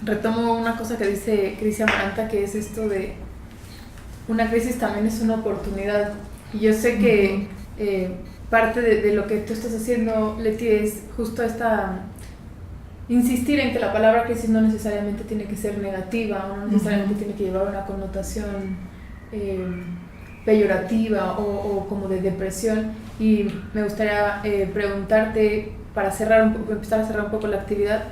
retomo una cosa que dice Amaranta, que es esto de una crisis también es una oportunidad. Y yo sé que parte de lo que tú estás haciendo, Leti, es justo insistir en que la palabra crisis no necesariamente tiene que ser negativa, o no necesariamente tiene que llevar una connotación peyorativa o como de depresión. Y me gustaría preguntarte, para empezar a cerrar un poco la actividad,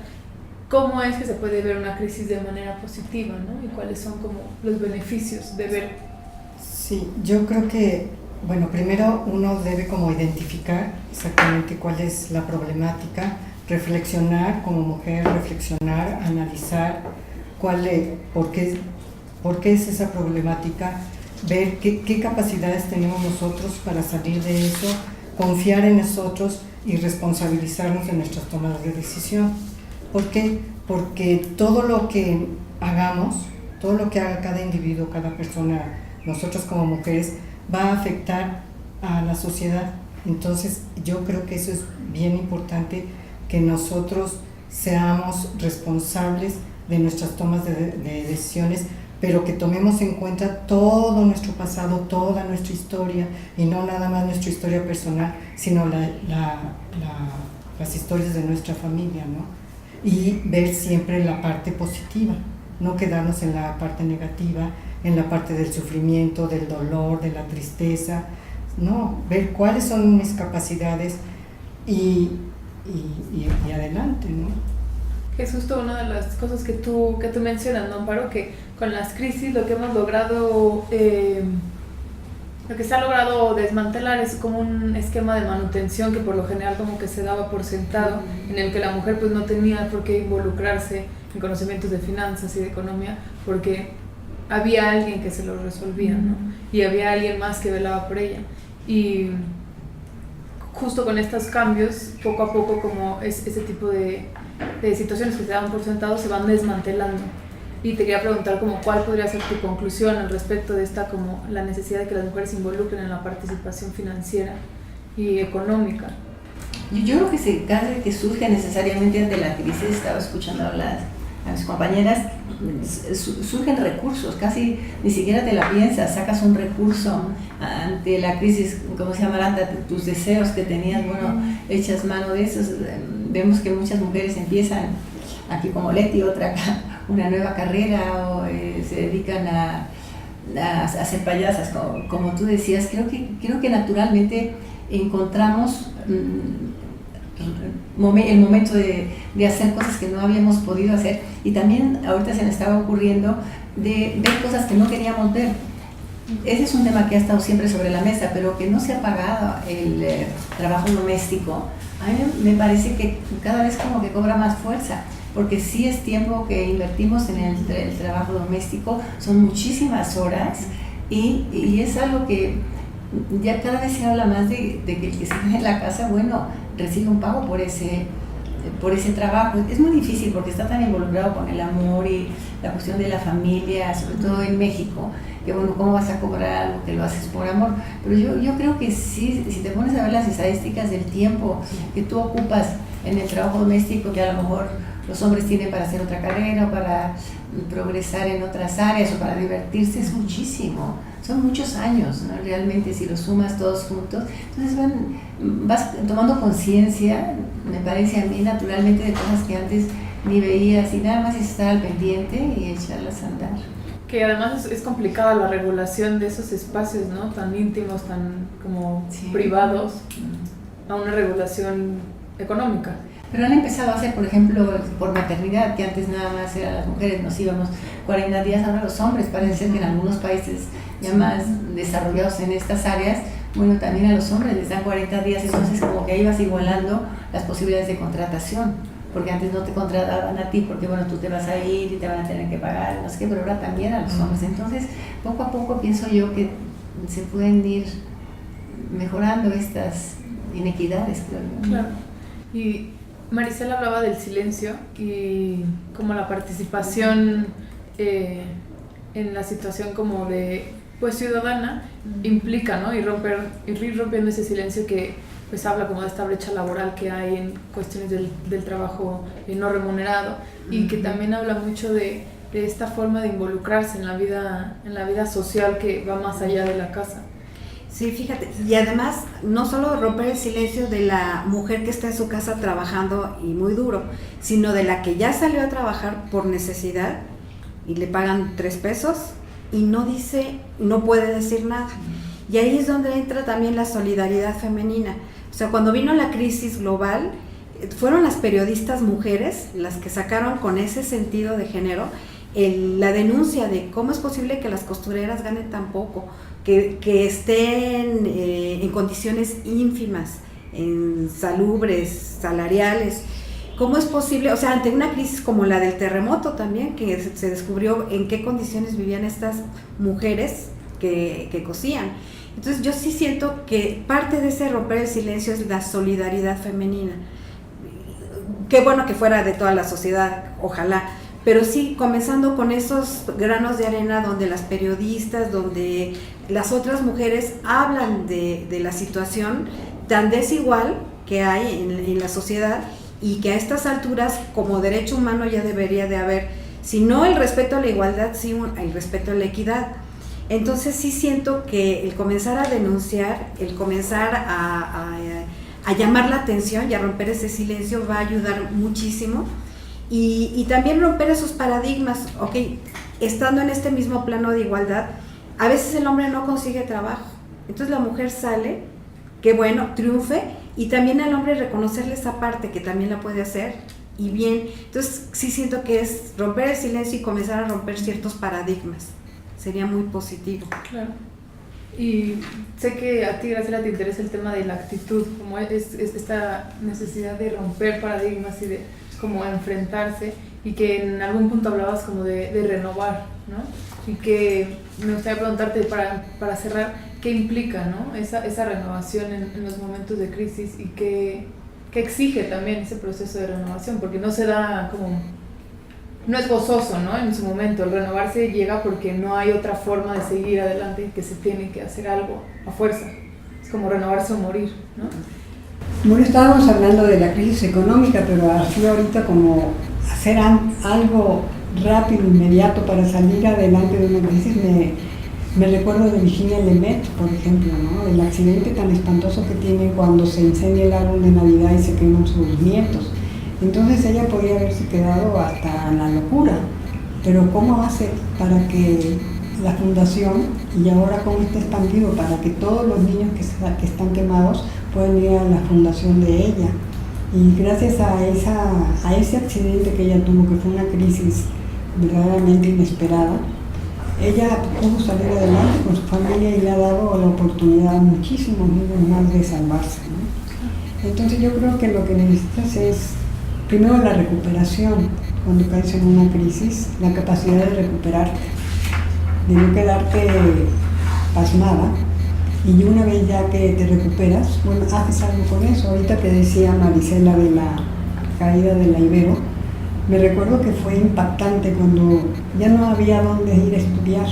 ¿cómo es que se puede ver una crisis de manera positiva, ¿no? Y cuáles son como los beneficios de ver? Sí, yo creo que, bueno, primero uno debe como identificar exactamente cuál es la problemática, reflexionar como mujer, analizar por qué es esa problemática, ver qué capacidades tenemos nosotros para salir de eso, confiar en nosotros y responsabilizarnos de nuestras tomas de decisión. ¿Por qué? Porque todo lo que hagamos, todo lo que haga cada individuo, cada persona, nosotros como mujeres, va a afectar a la sociedad. Entonces yo creo que eso es bien importante, que nosotros seamos responsables de nuestras tomas de decisiones, pero que tomemos en cuenta todo nuestro pasado, toda nuestra historia, y no nada más nuestra historia personal, sino las historias de nuestra familia, ¿no? Y ver siempre la parte positiva, no quedarnos en la parte negativa, en la parte del sufrimiento, del dolor, de la tristeza, no, ver cuáles son mis capacidades y adelante, ¿no? Que es justo una de las cosas que tú mencionas, ¿no, Amparo? Que con las crisis lo que hemos logrado, lo que se ha logrado desmantelar es como un esquema de manutención que por lo general como que se daba por sentado, en el que la mujer pues no tenía por qué involucrarse en conocimientos de finanzas y de economía, porque había alguien que se lo resolvía, ¿no? Y había alguien más que velaba por ella. Y justo con estos cambios, poco a poco, como ese tipo de situaciones que se daban por sentado se van desmantelando. Y te quería preguntar como cuál podría ser tu conclusión al respecto de esta, como la necesidad de que las mujeres se involucren en la participación financiera y económica. Yo creo que cada vez que surge necesariamente ante la crisis, estaba escuchando a mis compañeras, surgen recursos, casi ni siquiera te la piensas, sacas un recurso ante la crisis, como se llama, tus deseos que tenías, bueno, echas mano de esos. Vemos que muchas mujeres empiezan, aquí como Leti, otra acá, una nueva carrera, o se dedican a hacer payasas, como tú decías. Creo que naturalmente encontramos el momento de hacer cosas que no habíamos podido hacer, y también ahorita se me estaba ocurriendo de ver cosas que no queríamos ver. Ese es un tema que ha estado siempre sobre la mesa, pero que no se ha pagado, el trabajo doméstico. A mí me parece que cada vez como que cobra más fuerza, porque sí es tiempo que invertimos en el trabajo doméstico, son muchísimas horas, y es algo que ya cada vez se habla más de que el que se queda en la casa, bueno, recibe un pago por ese trabajo. Es muy difícil porque está tan involucrado con el amor y la cuestión de la familia, sobre todo en México, que bueno, ¿cómo vas a cobrar algo que lo haces por amor? Pero yo creo que sí, si te pones a ver las estadísticas del tiempo que tú ocupas en el trabajo doméstico, que a lo mejor los hombres tienen para hacer otra carrera o para progresar en otras áreas o para divertirse, es muchísimo. Son muchos años, ¿no? Realmente, si los sumas todos juntos, entonces vas tomando conciencia, me parece a mí, naturalmente, de cosas que antes ni veías, y nada más es estar al pendiente y echarlas a andar. Que además es complicada la regulación de esos espacios, ¿no? Tan íntimos, tan como privados, a una regulación económica. Pero han empezado a hacer, por ejemplo, por maternidad, que antes nada más eran las mujeres, nos íbamos 40 días, ahora los hombres. Parece ser que en algunos países ya más desarrollados en estas áreas, bueno, también a los hombres les dan 40 días, entonces como que ahí vas igualando las posibilidades de contratación, porque antes no te contrataban a ti, porque bueno, tú te vas a ir y te van a tener que pagar, no sé qué, pero ahora también a los hombres. Entonces, poco a poco pienso yo que se pueden ir mejorando estas inequidades, creo yo. Claro. Y Maricela hablaba del silencio y como la participación en la situación como de pues ciudadana implica, ¿no? Ir rompiendo ese silencio que pues habla como de esta brecha laboral que hay en cuestiones del trabajo no remunerado, y que también habla mucho de esta forma de involucrarse en la vida social que va más allá de la casa. Sí, fíjate, y además no solo romper el silencio de la mujer que está en su casa trabajando y muy duro, sino de la que ya salió a trabajar por necesidad y le pagan 3 pesos y no puede decir nada. Y ahí es donde entra también la solidaridad femenina. O sea, cuando vino la crisis global, fueron las periodistas mujeres las que sacaron con ese sentido de género la denuncia de cómo es posible que las costureras ganen tan poco, que estén en condiciones ínfimas, insalubres, salariales. ¿Cómo es posible? O sea, ante una crisis como la del terremoto también, que se descubrió en qué condiciones vivían estas mujeres que cosían. Entonces yo sí siento que parte de ese romper el silencio es la solidaridad femenina. Qué bueno que fuera de toda la sociedad, ojalá, pero sí, comenzando con esos granos de arena donde las periodistas, donde las otras mujeres hablan de la situación tan desigual que hay en la sociedad, y que a estas alturas como derecho humano ya debería de haber, si no el respeto a la igualdad, sí el respeto a la equidad. Entonces sí siento que el comenzar a denunciar, el comenzar a llamar la atención y a romper ese silencio va a ayudar muchísimo. Y también romper esos paradigmas. Ok, estando en este mismo plano de igualdad, a veces el hombre no consigue trabajo, entonces la mujer sale, que bueno, triunfe, y también al hombre reconocerle esa parte que también la puede hacer, y bien. Entonces sí siento que es romper el silencio y comenzar a romper ciertos paradigmas, sería muy positivo. Claro. Y sé que a ti, Graciela, te interesa el tema de la actitud, como es esta necesidad de romper paradigmas y de como enfrentarse, y que en algún punto hablabas como de renovar, ¿no? Y que me gustaría preguntarte para cerrar, ¿qué implica, ¿no? esa renovación en los momentos de crisis, y qué exige también ese proceso de renovación? Porque no se da como, no es gozoso, ¿no? En su momento, el renovarse llega porque no hay otra forma de seguir adelante, y que se tiene que hacer algo a fuerza. Es como renovarse o morir, ¿no? Bueno, estábamos hablando de la crisis económica, pero así ahorita como hacer algo rápido, inmediato para salir adelante de una crisis, me recuerdo de Virginia Lemet, por ejemplo, ¿no? El accidente tan espantoso que tiene cuando se incendia el árbol de Navidad y se queman sus nietos. Entonces ella podría haberse quedado hasta la locura, pero ¿cómo hace para que la fundación, y ahora cómo está expandido, para que todos los niños que están quemados puedan ir a la fundación de ella? Y gracias a ese accidente que ella tuvo, que fue una crisis verdaderamente inesperada, ella pudo salir adelante con su familia y le ha dado la oportunidad a muchísimos niños más de salvarse, ¿no? Entonces yo creo que lo que necesitas es primero la recuperación cuando caes en una crisis, la capacidad de recuperarte, de no quedarte pasmada, y una vez ya que te recuperas, bueno, haces algo con eso. Ahorita que decía Marisela de la caída de la Ibero, me recuerdo que fue impactante cuando ya no había dónde ir a estudiar.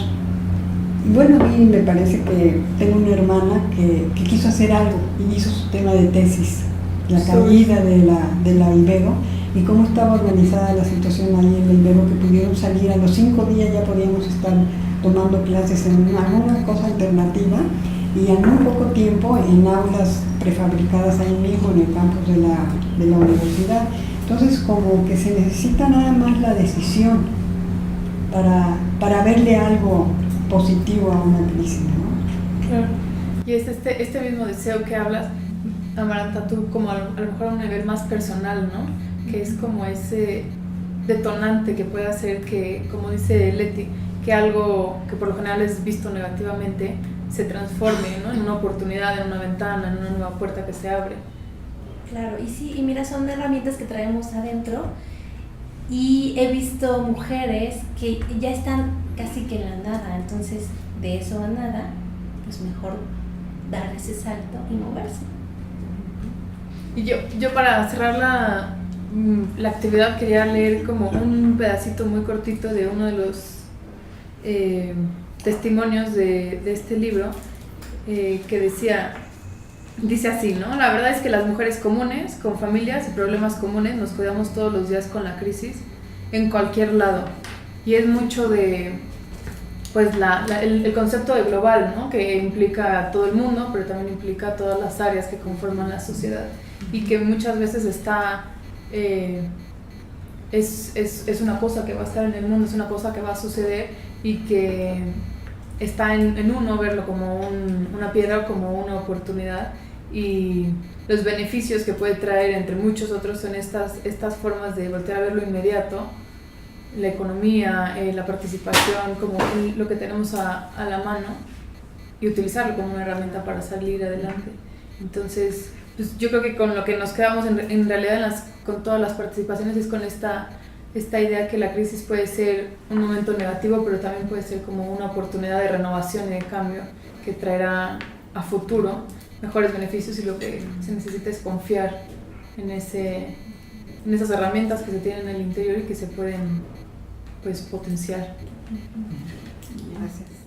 Y bueno, a mí me parece que tengo una hermana que quiso hacer algo y hizo su tema de tesis, la caída de la Ibero, y cómo estaba organizada la situación ahí en la Ibero, que pudieron salir a los 5 días, ya podíamos estar tomando clases en alguna cosa alternativa, y en muy poco tiempo en aulas prefabricadas ahí mismo en el campus de la universidad. Entonces como que se necesita nada más la decisión para verle algo positivo a una crisis, ¿no? Claro. Y es este mismo deseo que hablas, Amaranta, tú como a lo mejor a un nivel más personal, ¿no? Que es como ese detonante que puede hacer que, como dice Leti, que algo que por lo general es visto negativamente se transforme, ¿no? En una oportunidad, en una ventana, en una nueva puerta que se abre. Claro, y sí, y mira, son herramientas que traemos adentro, y he visto mujeres que ya están casi que en la nada, entonces de eso a nada, pues mejor dar ese salto y moverse. Y yo para cerrar la actividad quería leer como un pedacito muy cortito de uno de los testimonios de este libro, que decía: Dice así, ¿no? La verdad es que las mujeres comunes, con familias y problemas comunes, nos cuidamos todos los días con la crisis en cualquier lado. Y es mucho de, pues, el concepto de global, ¿no? Que implica a todo el mundo, pero también implica a todas las áreas que conforman la sociedad. Y que muchas veces está, es una cosa que va a estar en el mundo, es una cosa que va a suceder y que está en uno verlo como una piedra, como una oportunidad, y los beneficios que puede traer entre muchos otros son estas formas de voltear a ver lo inmediato, la economía, la participación, como lo que tenemos a la mano, y utilizarlo como una herramienta para salir adelante. Entonces, pues yo creo que con lo que nos quedamos en realidad con todas las participaciones es con esta idea que la crisis puede ser un momento negativo, pero también puede ser como una oportunidad de renovación y de cambio que traerá a futuro mejores beneficios, y lo que se necesita es confiar en esas herramientas que se tienen en el interior y que se pueden, pues, potenciar. Gracias.